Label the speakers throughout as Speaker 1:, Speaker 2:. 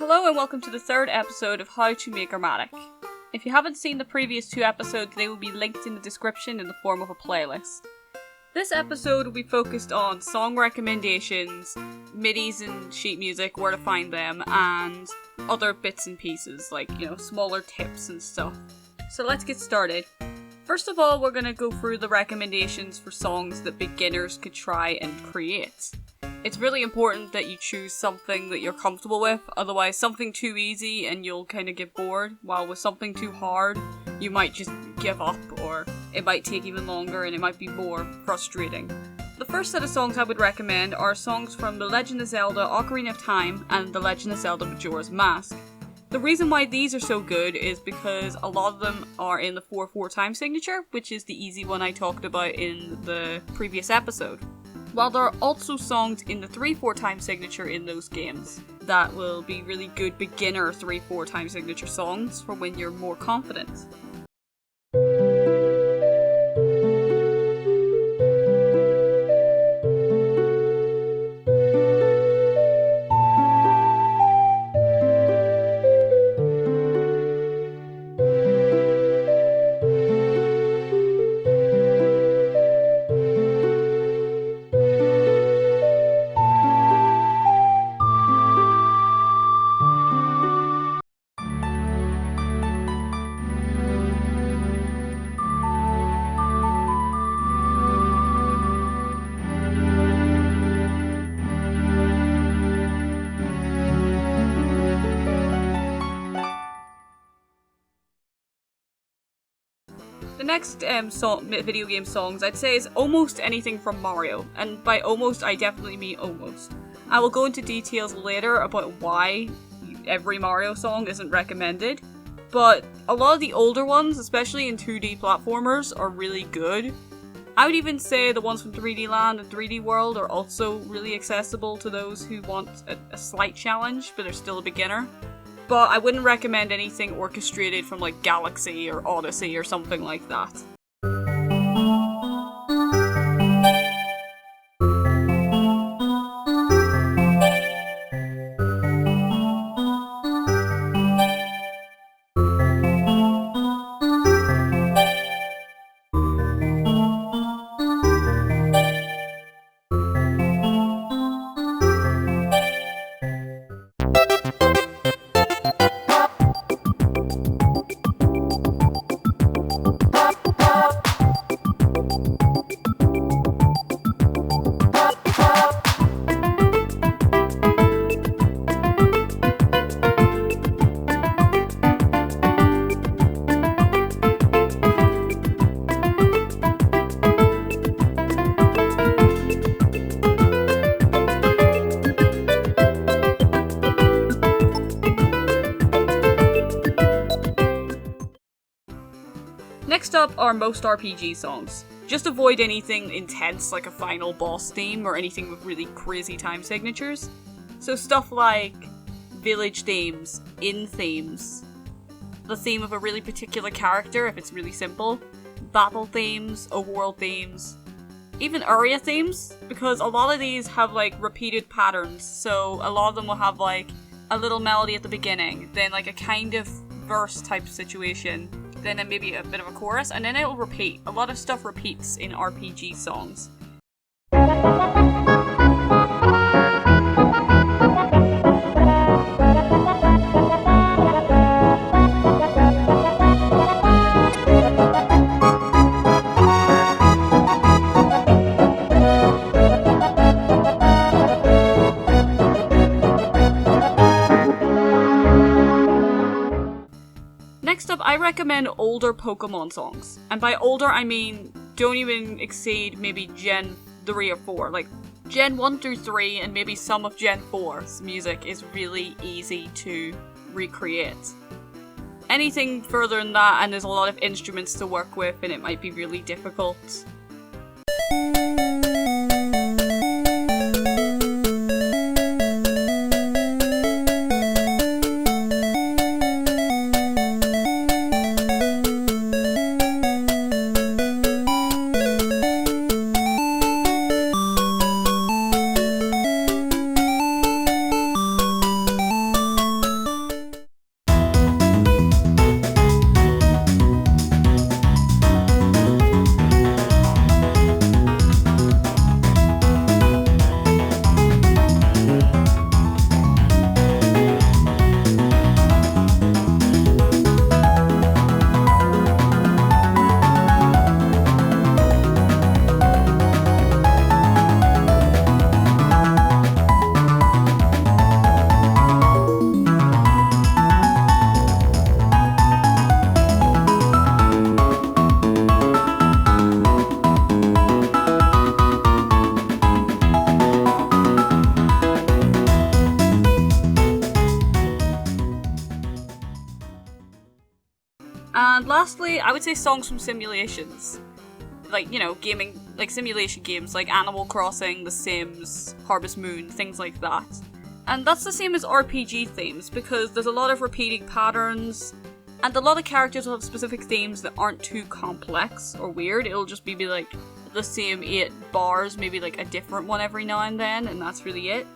Speaker 1: Hello and welcome to the third episode of How to MakerMatic. If you haven't seen the previous two episodes, they will be linked in the description in the form of a playlist. This episode will be focused on song recommendations, MIDIs and sheet music, where to find them, and other bits and pieces, like, smaller tips and stuff. So let's get started. First of all, we're going to go through the recommendations for songs that beginners could try and create. It's really important that you choose something that you're comfortable with, otherwise something too easy and you'll kind of get bored, while with something too hard, you might just give up, or it might take even longer and it might be more frustrating. The first set of songs I would recommend are songs from The Legend of Zelda Ocarina of Time and The Legend of Zelda Majora's Mask. The reason why these are so good is because a lot of them are in the 4/4 time signature, which is the easy one I talked about in the previous episode. While there are also songs in the 3/4 time signature in those games that will be really good beginner 3/4 time signature songs for when you're more confident. The next video game songs I'd say is almost anything from Mario, and by almost I definitely mean almost. I will go into details later about why every Mario song isn't recommended, but a lot of the older ones, especially in 2D platformers, are really good. I would even say the ones from 3D Land and 3D World are also really accessible to those who want a slight challenge, but are still a beginner. But I wouldn't recommend anything orchestrated from like Galaxy or Odyssey or something like that. Next up are most RPG songs. Just avoid anything intense like a final boss theme or anything with really crazy time signatures. So stuff like village themes, inn themes, the theme of a really particular character if it's really simple, battle themes, overworld themes, even area themes, because a lot of these have like repeated patterns, so a lot of them will have like a little melody at the beginning, then like a kind of verse type situation, then maybe a bit of a chorus, and then it'll repeat. A lot of stuff repeats in RPG songs. Next up, I recommend older Pokemon songs. And by older, I mean don't even exceed maybe Gen 3 or 4. Like, Gen 1 through 3 and maybe some of Gen 4's music is really easy to recreate. Anything further than that, and there's a lot of instruments to work with, and it might be really difficult. And lastly, I would say songs from simulations. Like, you know, gaming, like simulation games like Animal Crossing, The Sims, Harvest Moon, things like that. And that's the same as RPG themes, because there's a lot of repeating patterns, and a lot of characters will have specific themes that aren't too complex or weird. It'll just be like the same 8 bars, maybe like a different one every now and then, and that's really it.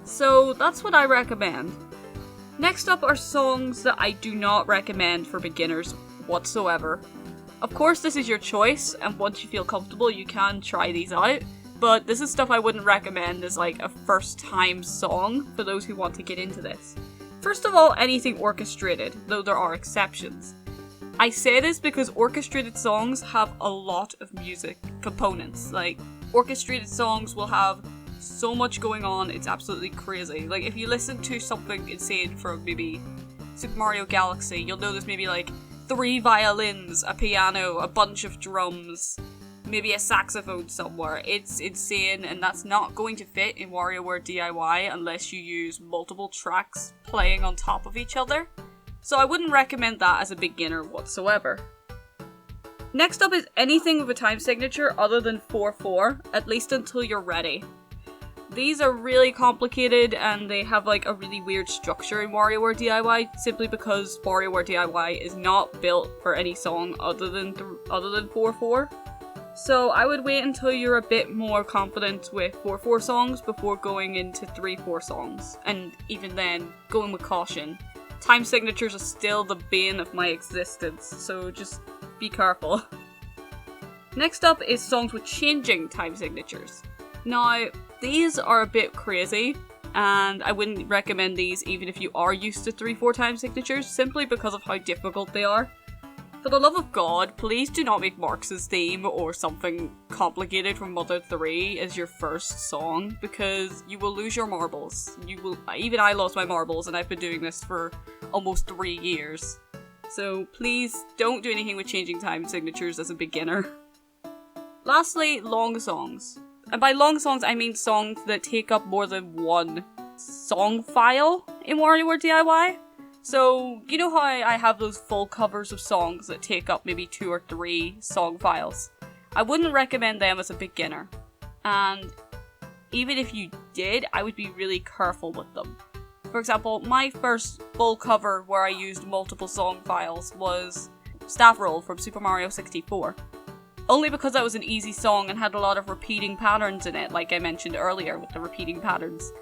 Speaker 1: So that's what I recommend. Next up are songs that I do not recommend for beginners whatsoever. Of course, this is your choice, and once you feel comfortable, you can try these out, but this is stuff I wouldn't recommend as like a first time song for those who want to get into this. First of all, anything orchestrated, though there are exceptions. I say this because orchestrated songs have a lot of music components. Like, orchestrated songs will have so much going on, it's absolutely crazy. Like, if you listen to something insane from maybe Super Mario Galaxy, you'll notice maybe like 3 violins, a piano, a bunch of drums, maybe a saxophone somewhere. It's insane, and that's not going to fit in Warioware DIY unless you use multiple tracks playing on top of each other. So I wouldn't recommend that as a beginner whatsoever. Next up is anything with a time signature other than 4/4, at least until you're ready. These are really complicated, and they have like a really weird structure in Warioware DIY simply because Warioware DIY is not built for any song other than 4/4. So I would wait until you're a bit more confident with 4/4 songs before going into 3/4 songs, and even then, going with caution. Time signatures are still the bane of my existence, so just be careful. Next up is songs with changing time signatures. Now, these are a bit crazy, and I wouldn't recommend these even if you are used to 3/4 time signatures, simply because of how difficult they are. For the love of God, please do not make Marx's theme or something complicated from Mother 3 as your first song, because you will lose your marbles. Even I lost my marbles, and I've been doing this for almost 3 years. So please don't do anything with changing time signatures as a beginner. Lastly, long songs. And by long songs, I mean songs that take up more than one song file in Warioware DIY. So, you know how I have those full covers of songs that take up maybe 2 or 3 song files? I wouldn't recommend them as a beginner. And even if you did, I would be really careful with them. For example, my first full cover where I used multiple song files was Staff Roll from Super Mario 64. Only because that was an easy song and had a lot of repeating patterns in it, like I mentioned earlier with the repeating patterns.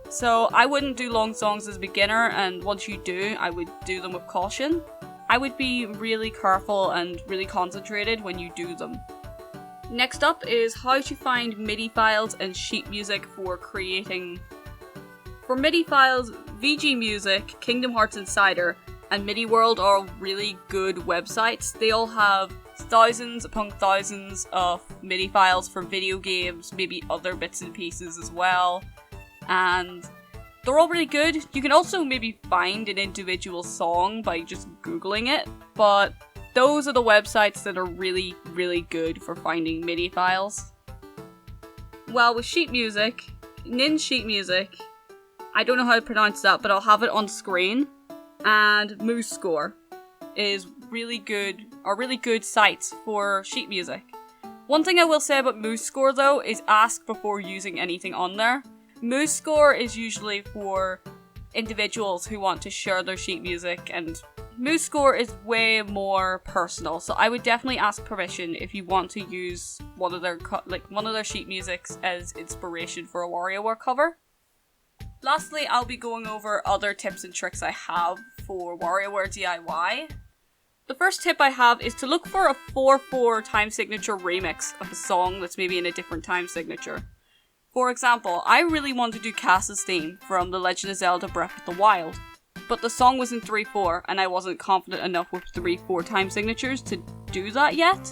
Speaker 1: So I wouldn't do long songs as a beginner, and once you do, I would do them with caution. I would be really careful and really concentrated when you do them. Next up is how to find MIDI files and sheet music for creating. For MIDI files, VG Music, Kingdom Hearts Insider, and MIDI World are all really good websites. They all have thousands upon thousands of MIDI files for video games, maybe other bits and pieces as well. And they're all really good. You can also maybe find an individual song by just Googling it, but those are the websites that are really, really good for finding MIDI files. Well, with sheet music, Nin Sheet Music, I don't know how to pronounce that, but I'll have it on screen, and MuseScore is really good sites for sheet music. One thing I will say about MuseScore though is ask before using anything on there. MuseScore is usually for individuals who want to share their sheet music, and MuseScore is way more personal, so I would definitely ask permission if you want to use one of their sheet musics as inspiration for a Warioware cover. Lastly, I'll be going over other tips and tricks I have for Warioware DIY. The first tip I have is to look for a 4/4 time signature remix of a song that's maybe in a different time signature. For example, I really wanted to do Cass's theme from The Legend of Zelda Breath of the Wild, but the song was in 3/4 and I wasn't confident enough with 3/4 time signatures to do that yet.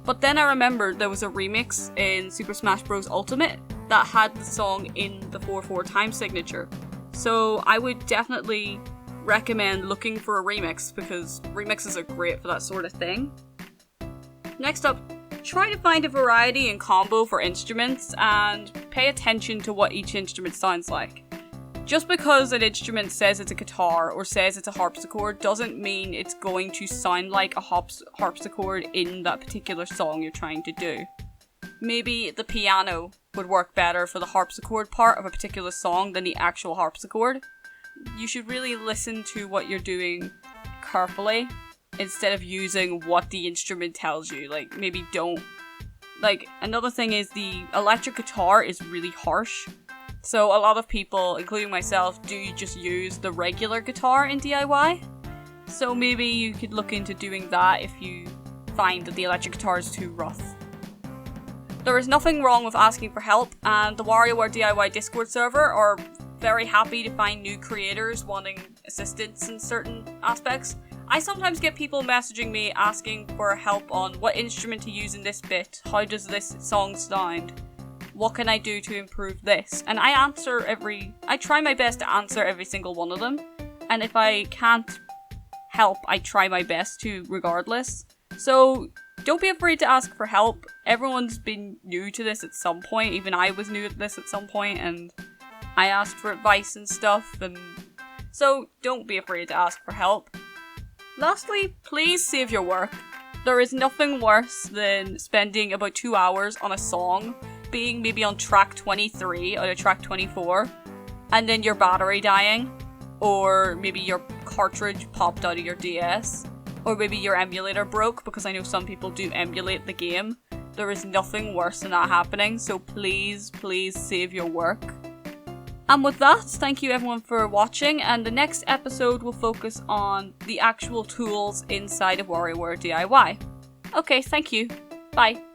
Speaker 1: But then I remembered there was a remix in Super Smash Bros. Ultimate that had the song in the 4/4 time signature. So I would definitely recommend looking for a remix because remixes are great for that sort of thing. Next up, try to find a variety and combo for instruments and pay attention to what each instrument sounds like. Just because an instrument says it's a guitar or says it's a harpsichord doesn't mean it's going to sound like a harpsichord in that particular song you're trying to do. Maybe the piano would work better for the harpsichord part of a particular song than the actual harpsichord. You should really listen to what you're doing carefully instead of using what the instrument tells you. Maybe don't. Another thing is the electric guitar is really harsh. So a lot of people, including myself, do just use the regular guitar in DIY. So maybe you could look into doing that if you find that the electric guitar is too rough. There is nothing wrong with asking for help, and the Warioware DIY Discord server are very happy to find new creators wanting assistance in certain aspects. I sometimes get people messaging me asking for help on what instrument to use in this bit, how does this song sound, what can I do to improve this, and I try my best to answer every single one of them, and if I can't help, I try my best to regardless. So don't be afraid to ask for help. Everyone's been new to this at some point, even I was new at this at some point, and I asked for advice and stuff, and so don't be afraid to ask for help. Lastly, please save your work. There is nothing worse than spending about 2 hours on a song, being maybe on track 23 out of track 24, and then your battery dying, or maybe your cartridge popped out of your DS, or maybe your emulator broke, because I know some people do emulate the game. There is nothing worse than that happening, so please, please save your work. And with that, thank you everyone for watching, and the next episode will focus on the actual tools inside of Warioware DIY. Okay, thank you. Bye.